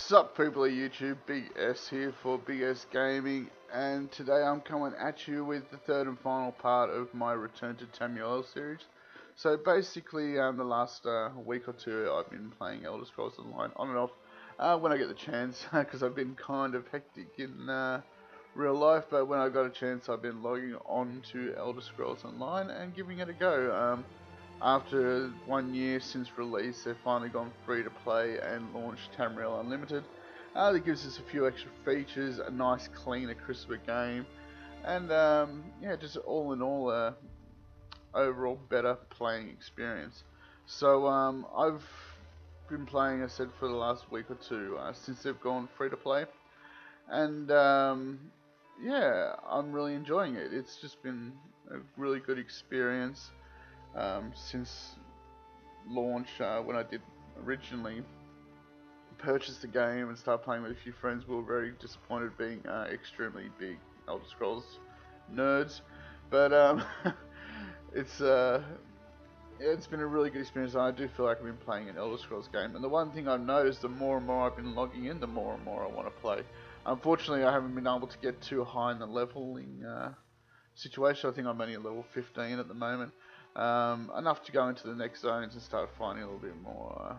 Sup people of YouTube, Big S here for Big S Gaming, and today I'm coming at you with the third and final part of my Return to Tamriel series. So basically, the last week or two I've been playing Elder Scrolls Online on and off when I get the chance, because I've been kind of hectic in real life, but when I got a chance I've been logging on to Elder Scrolls Online and giving it a go. After 1 year since release, they've finally gone free to play and launched Tamriel Unlimited. That gives us a few extra features, a nice, cleaner, crisper game, and yeah, just all in all, overall better playing experience. So I've been playing, as I said, for the last week or two since they've gone free to play, and yeah, I'm really enjoying it. It's just been a really good experience since launch, when I did originally purchase the game and start playing with a few friends. We were very disappointed being extremely big Elder Scrolls nerds, but it's it's been a really good experience, and I do feel like I've been playing an Elder Scrolls game. And the one thing I've noticed, the more and more I've been logging in, the more and more I want to play. Unfortunately, I haven't been able to get too high in the leveling situation. I think I'm only at level 15 at the moment. Enough to go into the next zones and start finding a little bit more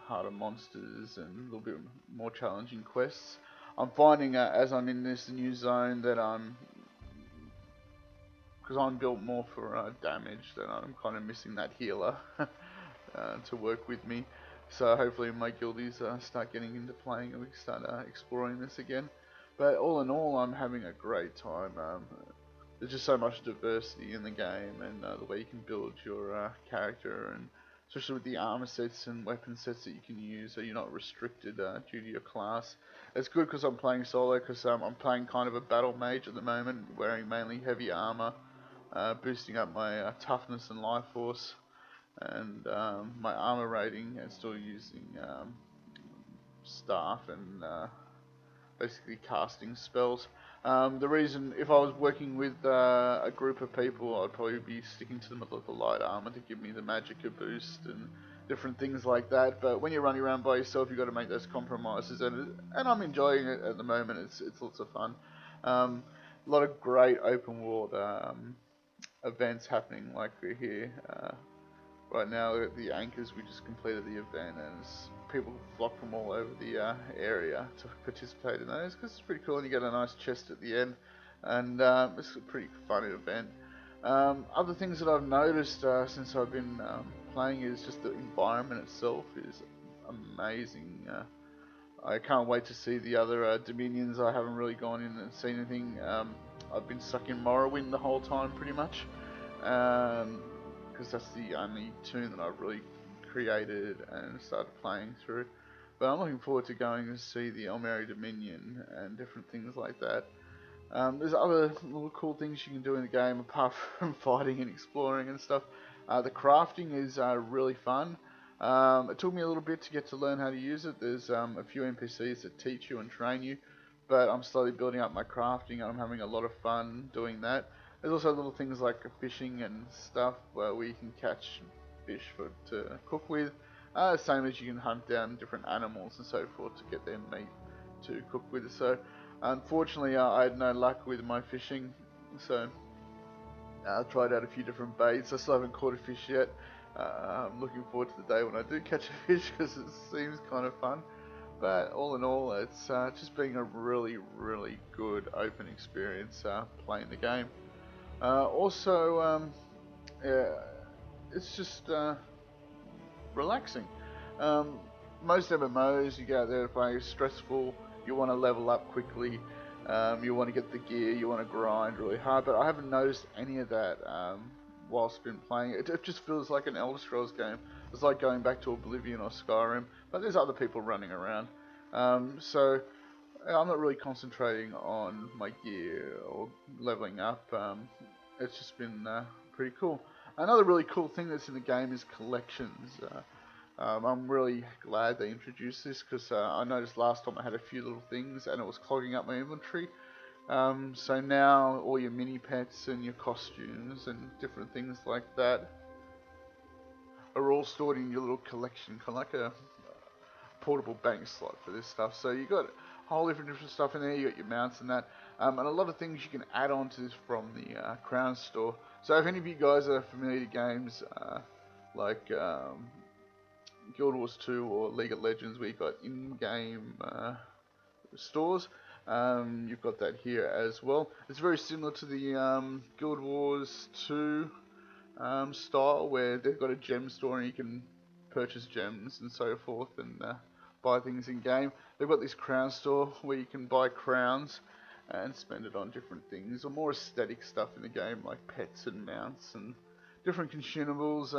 harder monsters and a little bit more challenging quests. I'm finding as I'm in this new zone that because I'm built more for damage, that I'm kind of missing that healer to work with me. So hopefully my guildies start getting into playing and we can start exploring this again. But all in all, I'm having a great time. There's just so much diversity in the game, and the way you can build your character, and especially with the armor sets and weapon sets that you can use, so you're not restricted due to your class. It's good because I'm playing solo, because I'm playing kind of a battle mage at the moment, wearing mainly heavy armor, boosting up my toughness and life force, and my armor rating, and still using staff and basically casting spells. The reason, if I was working with a group of people, I'd probably be sticking to them with the light armor to give me the magicka boost and different things like that. But when you're running around by yourself, you've got to make those compromises, and I'm enjoying it at the moment. It's lots of fun. A lot of great open world events happening, like we're here. Right now at the Anchors, we just completed the event, and people flock from all over the area to participate in those, because it's pretty cool, and you get a nice chest at the end, and it's a pretty fun event. Other things that I've noticed since I've been playing is just the environment itself is amazing. I can't wait to see the other Dominions. I haven't really gone in and seen anything. I've been stuck in Morrowind the whole time, pretty much. Because that's the only tune that I've really created and started playing through. But I'm looking forward to going to see the Elmeri Dominion and different things like that. There's other little cool things you can do in the game apart from fighting and exploring and stuff. The crafting is really fun. It took me a little bit to get to learn how to use it. There's a few NPCs that teach you and train you, but I'm slowly building up my crafting, and I'm having a lot of fun doing that. There's also little things like fishing and stuff where you can catch fish to cook with. Same as you can hunt down different animals and so forth to get their meat to cook with. So unfortunately I had no luck with my fishing, so I tried out a few different baits. I still haven't caught a fish yet. I'm looking forward to the day when I do catch a fish, because it seems kind of fun. But all in all, it's just been a really, really good open experience playing the game. Also, yeah, it's just relaxing. Most MMOs, you go out there to play, it's stressful, you want to level up quickly, you want to get the gear, you want to grind really hard, but I haven't noticed any of that whilst been playing it. It just feels like an Elder Scrolls game. It's like going back to Oblivion or Skyrim, but there's other people running around. So I'm not really concentrating on my gear or leveling up. It's just been pretty cool. Another really cool thing that's in the game is collections. I'm really glad they introduced this, because I noticed last time I had a few little things and it was clogging up my inventory. So now all your mini pets and your costumes and different things like that are all stored in your little collection, kind of like a portable bank slot for this stuff. So you got a whole different stuff in there. You got your mounts and that, and a lot of things you can add on to this from the Crown Store. So if any of you guys are familiar to games like Guild Wars 2 or League of Legends, where you've got in-game stores, you've got that here as well. It's very similar to the Guild Wars 2 style, where they've got a gem store and you can purchase gems and so forth and buy things in game. They've got this crown store where you can buy crowns and spend it on different things or more aesthetic stuff in the game, like pets and mounts and different consumables,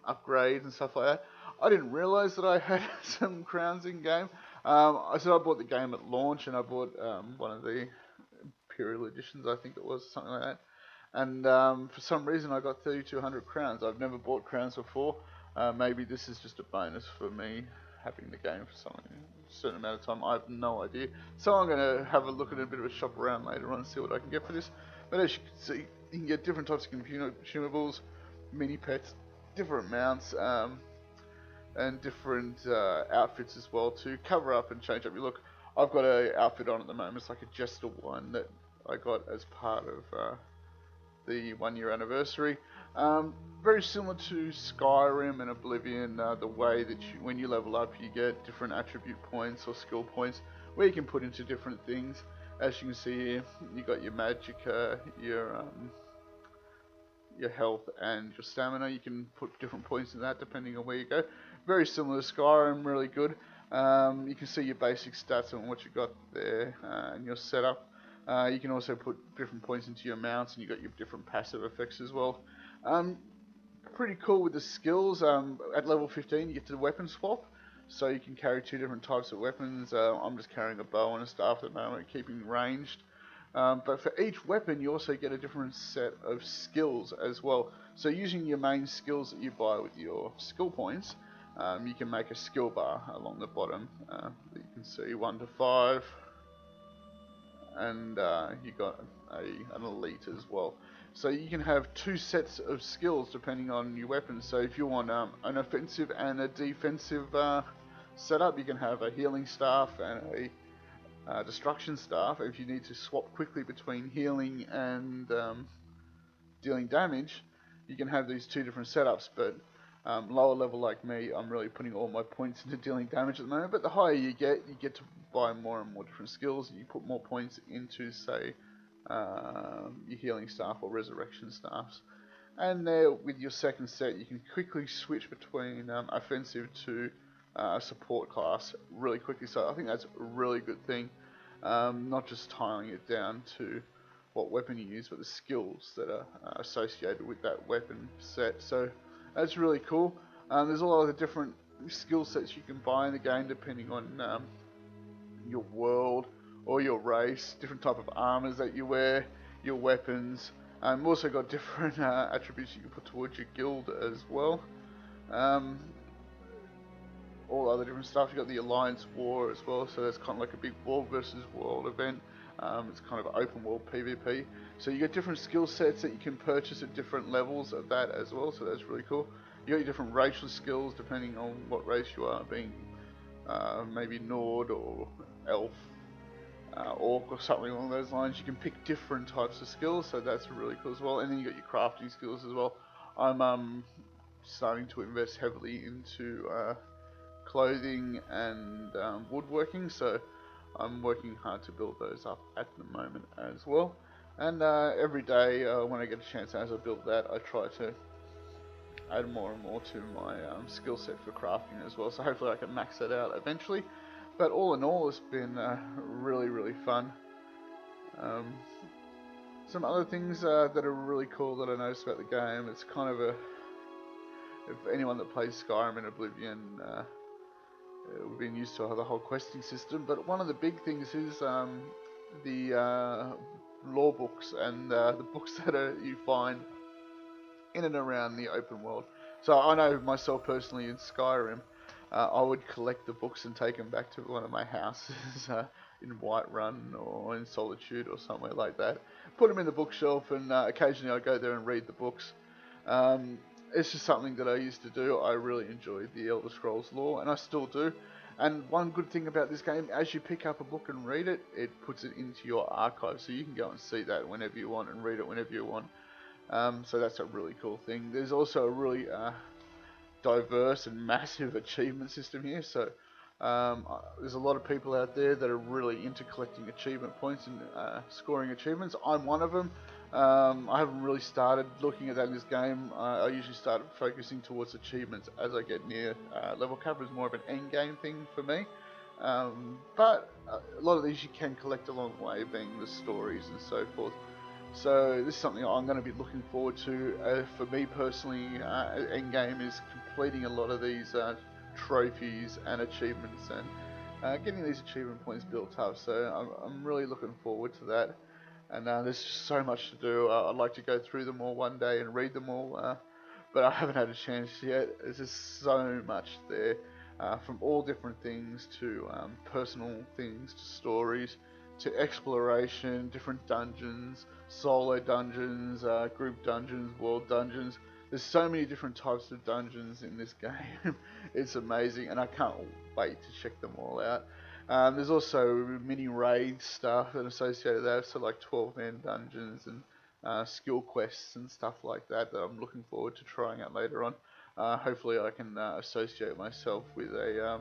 upgrades and stuff like that. I didn't realise that I had some crowns in game. I bought the game at launch, and I bought one of the Imperial editions, I think it was, something like that. And for some reason I got 3,200 crowns. I've never bought crowns before. Maybe this is just a bonus for me having the game for a certain amount of time. I have no idea. So I'm going to have a look at a bit of a shop around later on and see what I can get for this. But as you can see, you can get different types of consumables, mini pets, different mounts, and different outfits as well to cover up and change up your look. I've got an outfit on at the moment. It's like a Jester one that I got as part of the 1 year anniversary. Very similar to Skyrim and Oblivion, the way that when you level up you get different attribute points or skill points where you can put into different things. As you can see here, you got your magicka, your health and your stamina. You can put different points in that depending on where you go. Very similar to Skyrim, really good. You can see your basic stats and what you got there and your setup. You can also put different points into your mounts, and you got your different passive effects as well. Pretty cool with the skills. At level 15 you get to the weapon swap, so you can carry two different types of weapons. I'm just carrying a bow and a staff at the moment, keeping ranged. But for each weapon you also get a different set of skills as well. So using your main skills that you buy with your skill points, you can make a skill bar along the bottom that you can see 1 to 5. And you got an elite as well. So you can have two sets of skills depending on your weapons. So if you want an offensive and a defensive setup, you can have a healing staff and a destruction staff. If you need to swap quickly between healing and dealing damage, you can have these two different setups. But lower level like me, I'm really putting all my points into dealing damage at the moment. But the higher you get to buy more and more different skills, and you put more points into, say, your healing staff or resurrection staffs. And there, with your second set, you can quickly switch between offensive to support class really quickly. So I think that's a really good thing. Not just tiling it down to what weapon you use, but the skills that are associated with that weapon set. So that's really cool. There's a lot of different skill sets you can buy in the game depending on your world or your race, different type of armors that you wear, your weapons. We've also got different attributes you can put towards your guild as well. All other different stuff. You got the Alliance War as well, so that's kind of like a big world versus world event. It's kind of open world PvP. So you get different skill sets that you can purchase at different levels of that as well, so that's really cool. You got your different racial skills depending on what race you are, being maybe Nord or Elf, Orc or something along those lines. You can pick different types of skills, so that's really cool as well. And then you got your crafting skills as well. I'm starting to invest heavily into clothing and woodworking, so I'm working hard to build those up at the moment as well. And every day when I get a chance, as I build that, I try to add more and more to my skill set for crafting as well, so hopefully I can max that out eventually. But all in all, it's been really fun. Some other things that are really cool that I noticed about the game, it's kind of if anyone that plays Skyrim and Oblivion we've been used to the whole questing system, but one of the big things is the lore books and the books that you find in and around the open world. So I know myself personally in Skyrim, I would collect the books and take them back to one of my houses in Whiterun or in Solitude or somewhere like that. Put them in the bookshelf, and occasionally I go there and read the books. It's just something that I used to do. I really enjoyed the Elder Scrolls lore, and I still do. And one good thing about this game, as you pick up a book and read it, it puts it into your archive, so you can go and see that whenever you want and read it whenever you want. So that's a really cool thing. There's also a really diverse and massive achievement system here, so there's a lot of people out there that are really into collecting achievement points and scoring achievements. I'm one of them. I haven't really started looking at that in this game. I usually start focusing towards achievements as I get near level cap. Is more of an end game thing for me. But a lot of these you can collect along the way, being the stories and so forth. So this is something I'm going to be looking forward to. For me personally, endgame is completing a lot of these trophies and achievements and getting these achievement points built up. So I'm really looking forward to that. And there's just so much to do. I'd like to go through them all one day and read them all, but I haven't had a chance yet. There's just so much there, from all different things to personal things to stories, to exploration, different dungeons, solo dungeons, group dungeons, world dungeons. There's so many different types of dungeons in this game. It's amazing, and I can't wait to check them all out. There's also mini raid stuff that associated with that, so like 12-man dungeons and skill quests and stuff like that I'm looking forward to trying out later on. Hopefully I can associate myself with a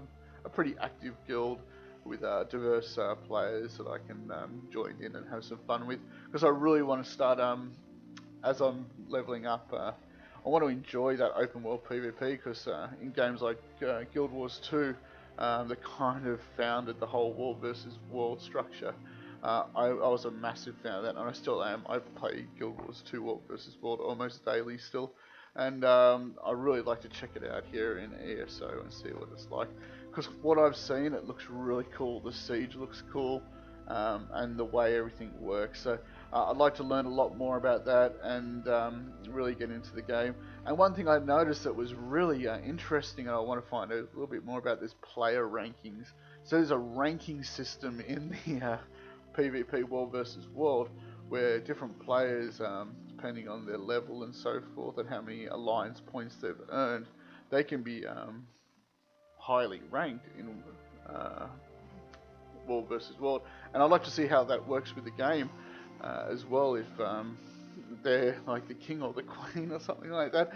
pretty active guild with diverse players that I can join in and have some fun with, because I really want to start, as I'm leveling up, I want to enjoy that open world PvP, because in games like Guild Wars 2, that kind of founded the whole world versus world structure. I was a massive fan of that, and I still am. I play Guild Wars 2 World versus World almost daily still, and I really like to check it out here in ESO and see what it's like. Because what I've seen, it looks really cool. The siege looks cool, and the way everything works. So I'd like to learn a lot more about that and really get into the game. And one thing I noticed that was really interesting, and I want to find out a little bit more about this player rankings. So there's a ranking system in the PvP World versus World, where different players, depending on their level and so forth, and how many alliance points they've earned, they can be highly ranked in World versus World. And I'd like to see how that works with the game as well, if they're like the king or the queen or something like that.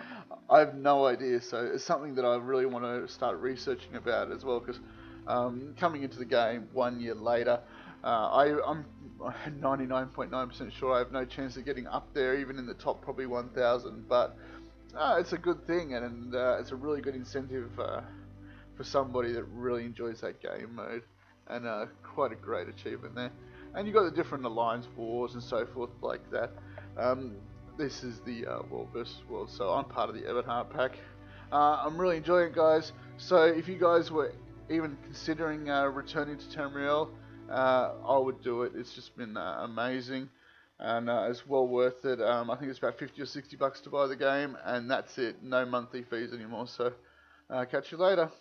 I have no idea, so it's something that I really want to start researching about as well, because coming into the game 1 year later, I'm 99.9% sure I have no chance of getting up there, even in the top probably 1,000, but it's a good thing, and it's a really good incentive for somebody that really enjoys that game mode, and quite a great achievement there. And you've got the different alliance wars and so forth like that. This is the World vs. World, so I'm part of the Everheart pack. I'm really enjoying it, guys. So if you guys were even considering returning to Tamriel, I would do it. It's just been amazing, and it's well worth it. I think it's about 50 or 60 bucks to buy the game, and that's it. No monthly fees anymore, so catch you later.